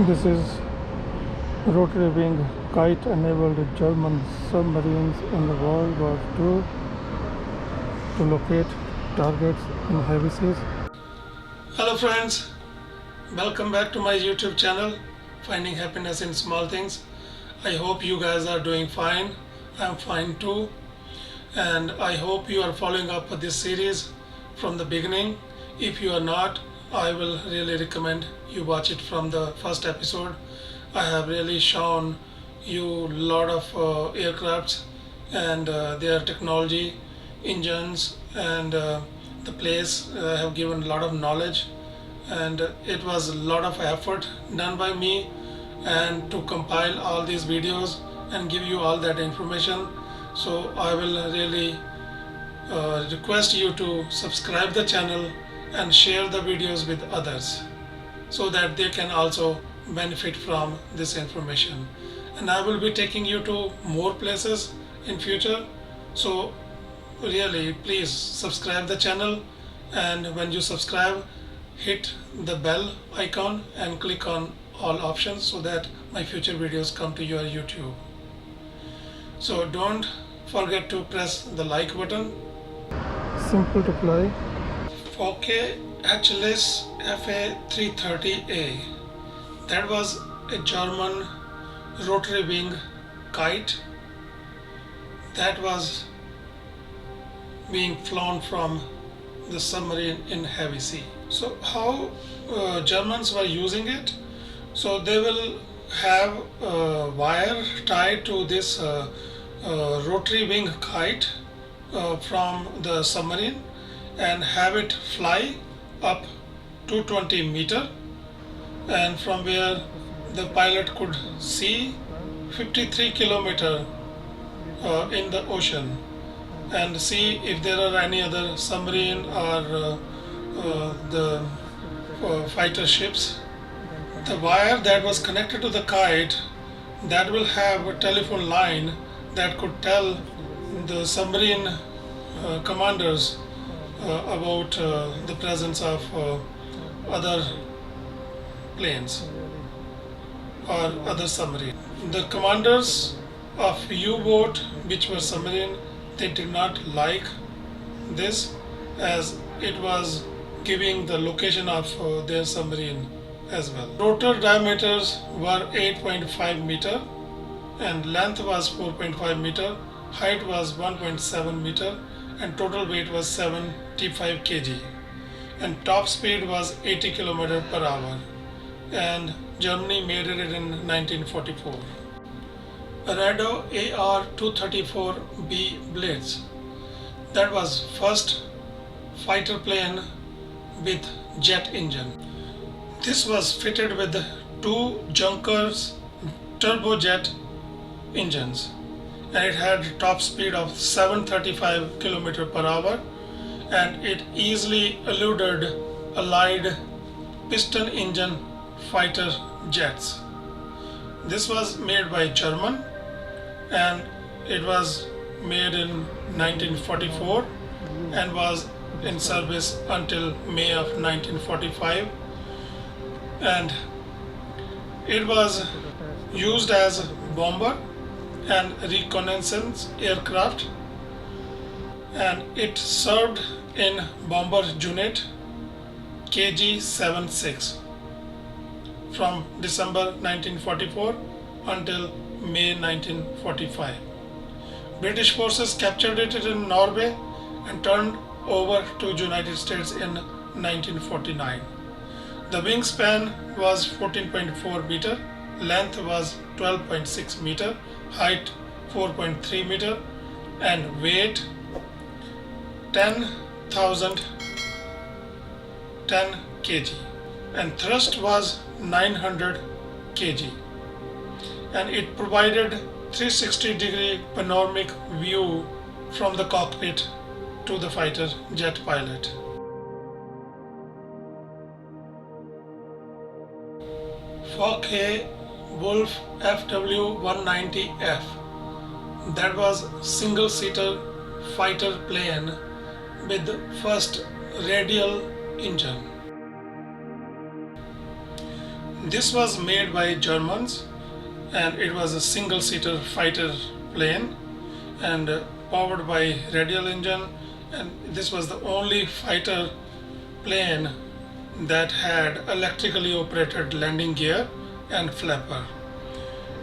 This is rotary wing kite enabled German submarines in the World War II to locate targets in heavy seas. Hello friends, welcome back to my YouTube channel, Finding Happiness in Small Things. I hope you guys are doing fine. I'm fine too. And I hope you are following up with this series from the beginning. If you are not, I will really recommend you watch it from the first episode. I have really shown you a lot of aircrafts and their technology, engines, and the place. I have given a lot of knowledge, and it was a lot of effort done by me and to compile all these videos and give you all that information. So I will really request you to subscribe the channel and share the videos with others so that they can also benefit from this information. And I will be taking you to more places in future, so really please subscribe the channel, and when you subscribe, hit the bell icon and click on all options so that my future videos come to your YouTube. So don't forget to press the like button. Simple to fly. Focke HLS FA330A. That was a German rotary wing kite that was being flown from the submarine in heavy sea. So how Germans were using it? So they will have a wire tied to this rotary wing kite from the submarine and have it fly up 220 meter, and from where the pilot could see 53 kilometer in the ocean and see if there are any other submarine or the fighter ships. The wire that was connected to the kite, that will have a telephone line that could tell the submarine commanders about the presence of other planes or other submarine. The commanders of U-boat which were submarine, they did not like this, as it was giving the location of their submarine as well. Rotor diameters were 8.5 meter and length was 4.5 meter, height was 1.7 meter, and total weight was 75 kg, and top speed was 80 km per hour, and Germany made it in 1944. Arado AR-234B Blitz, that was first fighter plane with jet engine. This was fitted with two Junkers turbojet engines, and it had top speed of 735 km per hour, and it easily eluded Allied piston engine fighter jets. This was made by German, and it was made in 1944 and was in service until May of 1945, and it was used as bomber and reconnaissance aircraft, and it served in bomber unit KG-76 from December 1944 until May 1945. British forces captured it in Norway and turned over to United States in 1949. The wingspan was 14.4 meter, length was 12.6 meter, height 4.3 meter, and weight 10,010 kg, and thrust was 900 kg, and it provided 360-degree panoramic view from the cockpit to the fighter jet pilot. Focke Wolf FW-190F, that was single-seater fighter plane with first radial engine. This was made by Germans, and it was a single-seater fighter plane and powered by radial engine, and this was the only fighter plane that had electrically operated landing gear and flapper.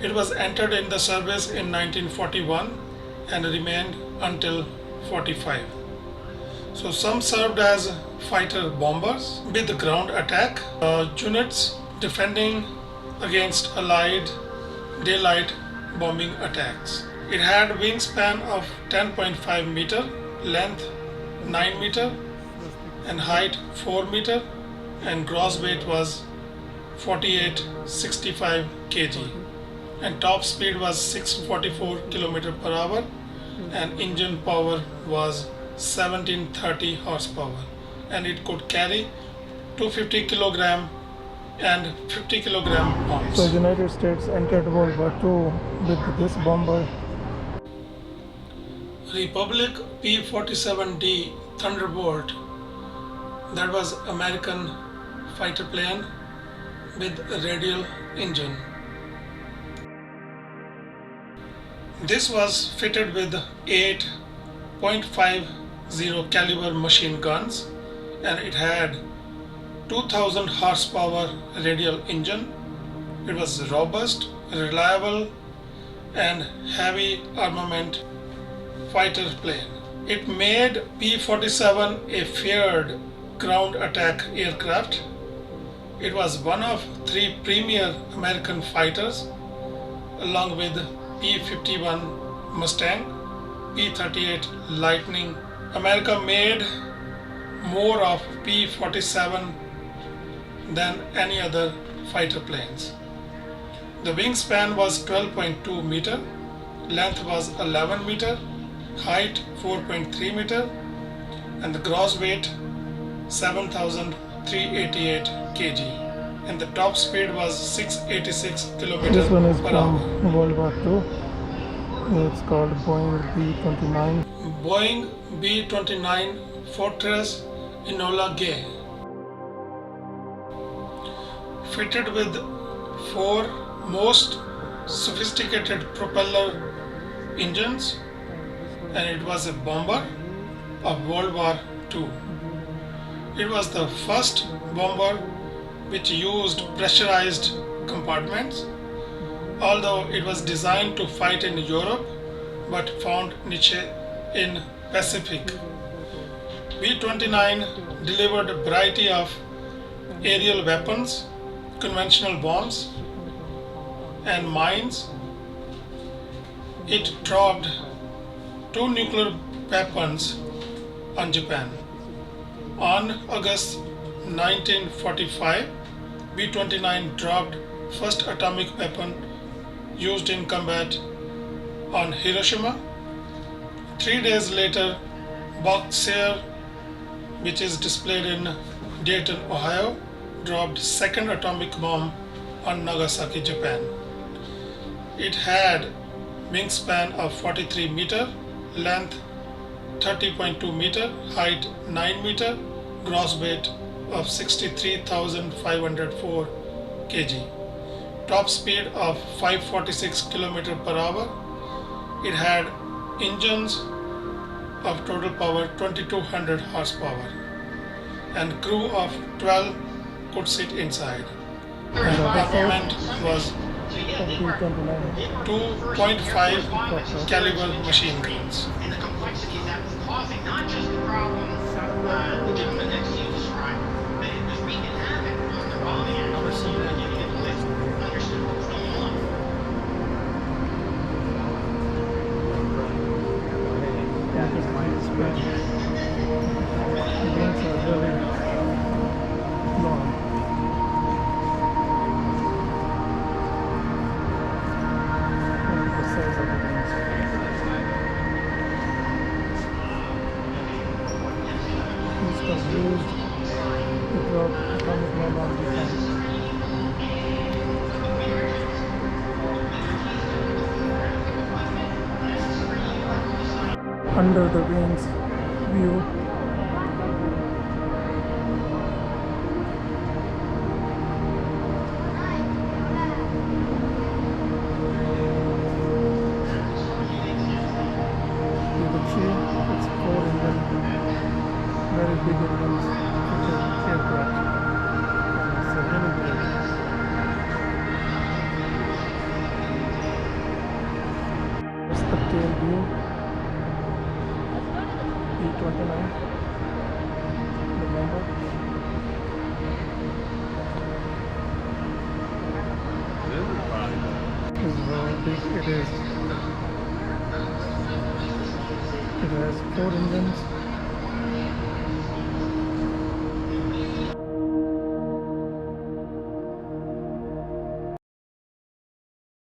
It was entered in the service in 1941 and remained until 45. So some served as fighter bombers with ground attack units defending against Allied daylight bombing attacks. It had wingspan of 10.5 meter, length 9 meter, and height 4 meter, and gross weight was 4865 kg, and top speed was 644 km per hour, and engine power was 1730 horsepower, and it could carry 250 kilogram and 50 kilogram bombs. So United States entered World War II with this bomber. Republic P-47D Thunderbolt, that was American fighter plane with a radial engine. This was fitted with 8.50 caliber machine guns, and it had 2000 horsepower radial engine. It was robust, reliable, and heavy armament fighter plane. It made P-47 a feared ground attack aircraft. It was one of 3 premier American fighters, along with P-51 Mustang, P-38 Lightning. America made more of P-47 than any other fighter planes. The wingspan was 12.2 meter, length was 11 meter, height 4.3 meter, and the gross weight 7,388 kg, and the top speed was 686 kilometers This one is per hour. from World War II. It's called Boeing B-29. Boeing B-29 Fortress Enola Gay, fitted with 4 most sophisticated propeller engines, and it was a bomber of World War II. It was the first bomber which used pressurized compartments, although it was designed to fight in Europe but found niche in Pacific. B-29 delivered a variety of aerial weapons, conventional bombs, and mines. It dropped 2 nuclear weapons on Japan. On August 1945, B-29 dropped first atomic weapon used in combat on Hiroshima. 3 days later, Boxer, which is displayed in Dayton, Ohio, dropped second atomic bomb on Nagasaki, Japan. It had wingspan of 43 meter, length 30.2 meter, height 9 meter, gross weight of 63,504 kg, top speed of 546 km per hour. It had engines of total power 2200 horsepower, and crew of 12 could sit inside. And the armament was B-29. 2.5 caliber machine guns. And the complexity that was causing not just the problem gentleman next to you described, but it was wreaking havoc on the bombing accuracy and getting the police understood what was going on. The wings are really long. And the size of the wings. This was used to drop atomic bomb on Japan. Under the wings view. 2029. Remember? This is how big it is. It has 4 engines.